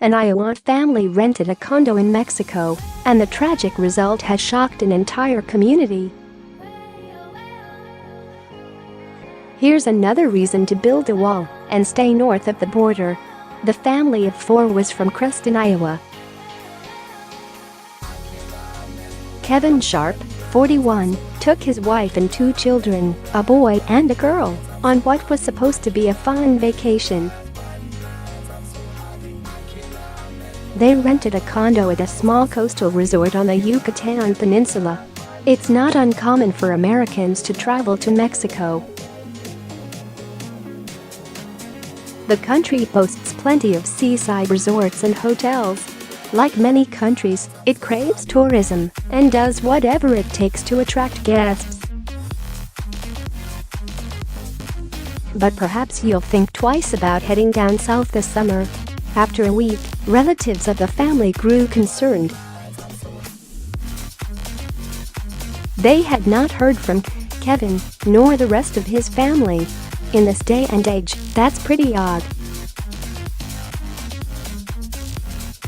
An Iowa family rented a condo in Mexico, and the tragic result has shocked an entire community. Here's another reason to build a wall and stay north of the border. The family of 4 was from Creston, Iowa. Kevin Sharp, 41, took his wife and 2 children, a boy and a girl, on what was supposed to be a fun vacation. They rented a condo at a small coastal resort on the Yucatan Peninsula. It's not uncommon for Americans to travel to Mexico. The country boasts plenty of seaside resorts and hotels. Like many countries, it craves tourism and does whatever it takes to attract guests. But perhaps you'll think twice about heading down south this summer. After a week, relatives of the family grew concerned. They had not heard from Kevin nor the rest of his family. In this day and age, that's pretty odd.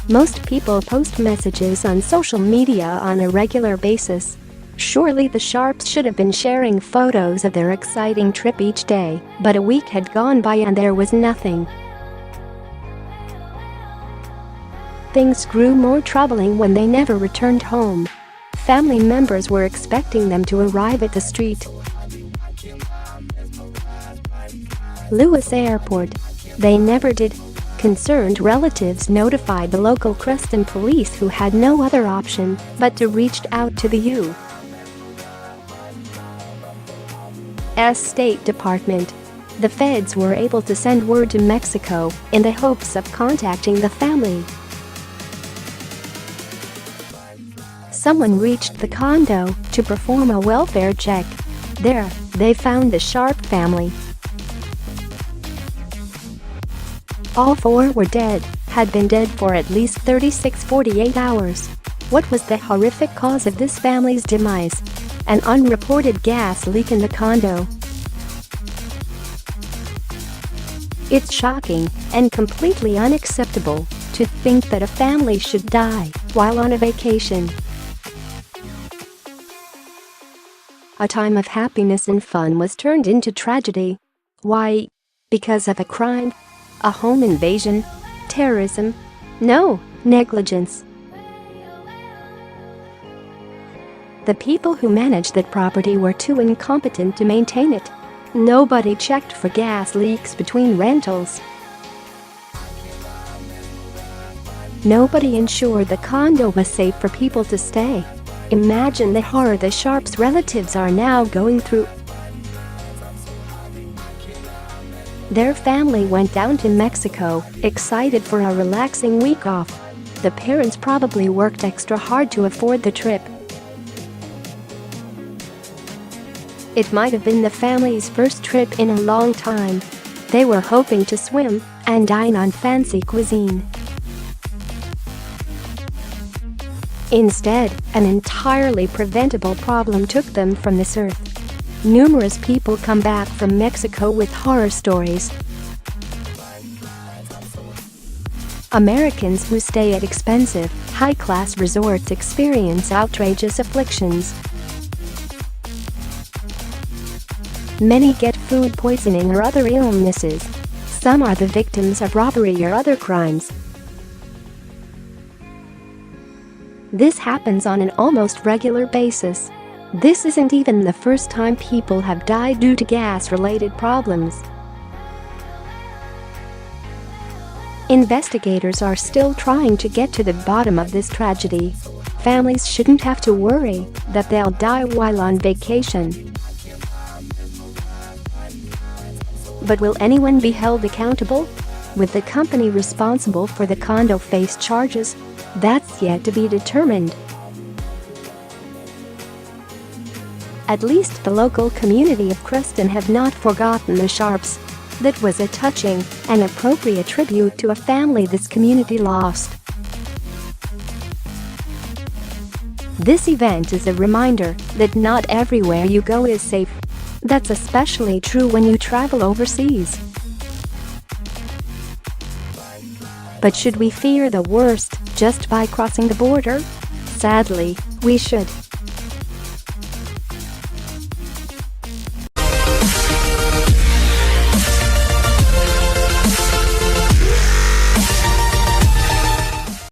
Most people post messages on social media on a regular basis. Surely the Sharps should have been sharing photos of their exciting trip each day, but a week had gone by and there was nothing. Things grew more troubling when they never returned home. Family members were expecting them to arrive at the street. Lewis Airport. They never did. Concerned relatives notified the local Creston police, who had no other option but to reach out to the U.S. State Department. The feds were able to send word to Mexico in the hopes of contacting the family. Someone reached the condo to perform a welfare check. There, they found the Sharp family. All 4 were dead, had been dead for at least 48 hours. What was the horrific cause of this family's demise? An unreported gas leak in the condo. It's shocking and completely unacceptable to think that a family should die while on a vacation. A time of happiness and fun was turned into tragedy. Why? Because of a crime? A home invasion? Terrorism? No, negligence. The people who managed that property were too incompetent to maintain it. Nobody checked for gas leaks between rentals. Nobody ensured the condo was safe for people to stay. Imagine the horror the Sharps' relatives are now going through. Their family went down to Mexico, excited for a relaxing week off. The parents probably worked extra hard to afford the trip. It might have been the family's first trip in a long time. They were hoping to swim and dine on fancy cuisine. Instead, an entirely preventable problem took them from this earth. Numerous people come back from Mexico with horror stories. Americans who stay at expensive, high-class resorts experience outrageous afflictions. Many get food poisoning or other illnesses. Some are the victims of robbery or other crimes. This happens on an almost regular basis. This isn't even the first time people have died due to gas-related problems. Investigators are still trying to get to the bottom of this tragedy. Families shouldn't have to worry that they'll die while on vacation. But will anyone be held accountable? Will the company responsible for the condo face charges? That's yet to be determined. At least the local community of Creston have not forgotten the Sharps. That was a touching and appropriate tribute to a family this community lost. This event is a reminder that not everywhere you go is safe. That's especially true when you travel overseas. But should we fear the worst just by crossing the border? Sadly, we should.